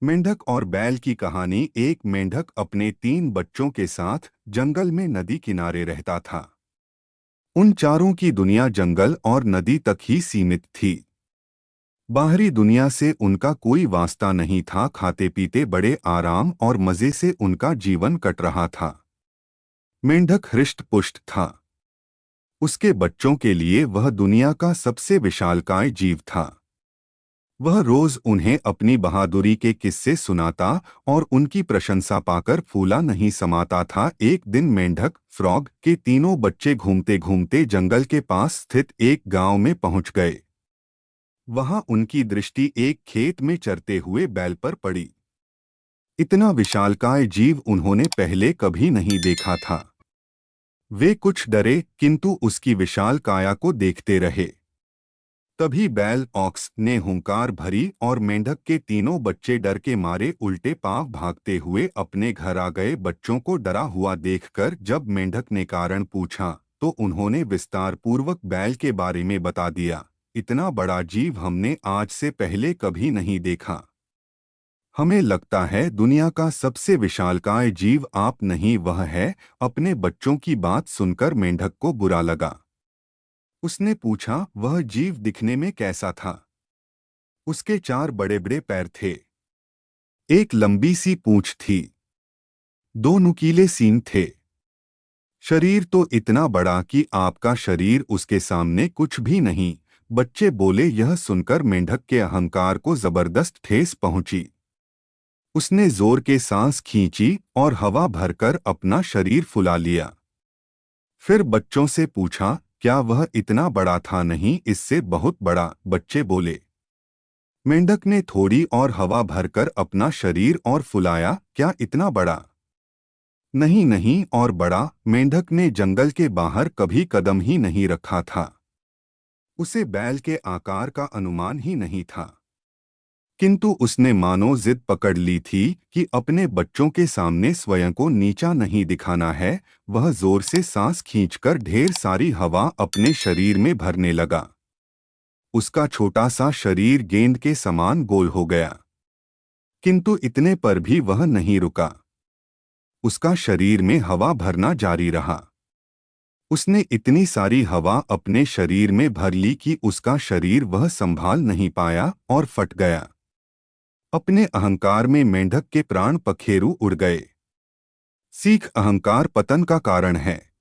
मेंढक और बैल की कहानी। एक मेंढक अपने 3 बच्चों के साथ जंगल में नदी किनारे रहता था। उन चारों की दुनिया जंगल और नदी तक ही सीमित थी। बाहरी दुनिया से उनका कोई वास्ता नहीं था। खाते पीते बड़े आराम और मजे से उनका जीवन कट रहा था। मेंढक हृष्ट-पुष्ट था। उसके बच्चों के लिए वह दुनिया का सबसे विशालकाय जीव था। वह रोज उन्हें अपनी बहादुरी के किस्से सुनाता और उनकी प्रशंसा पाकर फूला नहीं समाता था। एक दिन मेंढक फ्रॉग के तीनों बच्चे घूमते घूमते जंगल के पास स्थित एक गांव में पहुंच गए। वहां उनकी दृष्टि एक खेत में चरते हुए बैल पर पड़ी। इतना विशालकाय जीव उन्होंने पहले कभी नहीं देखा था। वे कुछ डरे, किंतु उसकी विशाल काया को देखते रहे। तभी बैल ऑक्स ने हुंकार भरी और मेंढक के तीनों बच्चे डर के मारे उल्टे पांव भागते हुए अपने घर आ गए। बच्चों को डरा हुआ देखकर जब मेंढक ने कारण पूछा तो उन्होंने विस्तार पूर्वक बैल के बारे में बता दिया। इतना बड़ा जीव हमने आज से पहले कभी नहीं देखा। हमें लगता है दुनिया का सबसे विशालकाय जीव आप नहीं, वह है। अपने बच्चों की बात सुनकर मेंढक को बुरा लगा। उसने पूछा, वह जीव दिखने में कैसा था? उसके 4 बड़े-बड़े पैर थे। एक लंबी सी पूंछ थी। 2 नुकीले सींग थे। शरीर तो इतना बड़ा कि आपका शरीर उसके सामने कुछ भी नहीं। बच्चे बोले। यह सुनकर मेंढक के अहंकार को जबरदस्त ठेस पहुंची। उसने जोर के सांस खींची और हवा भरकर अपना शरीर फुला लिया। फिर बच्चों से पूछा, क्या वह इतना बड़ा था? नहीं, इससे बहुत बड़ा, बच्चे बोले। मेंढक ने थोड़ी और हवा भरकर अपना शरीर और फुलाया। क्या इतना बड़ा? नहीं नहीं, और बड़ा। मेंढक ने जंगल के बाहर कभी कदम ही नहीं रखा था। उसे बैल के आकार का अनुमान ही नहीं था। किंतु उसने मानो जिद पकड़ ली थी कि अपने बच्चों के सामने स्वयं को नीचा नहीं दिखाना है। वह जोर से सांस खींचकर ढेर सारी हवा अपने शरीर में भरने लगा। उसका छोटा सा शरीर गेंद के समान गोल हो गया। किंतु इतने पर भी वह नहीं रुका। उसका शरीर में हवा भरना जारी रहा। उसने इतनी सारी हवा अपने शरीर में भर ली कि उसका शरीर वह संभाल नहीं पाया और फट गया। अपने अहंकार में मेंढक के प्राण पखेरु उड़ गए। सीख, अहंकार पतन का कारण है।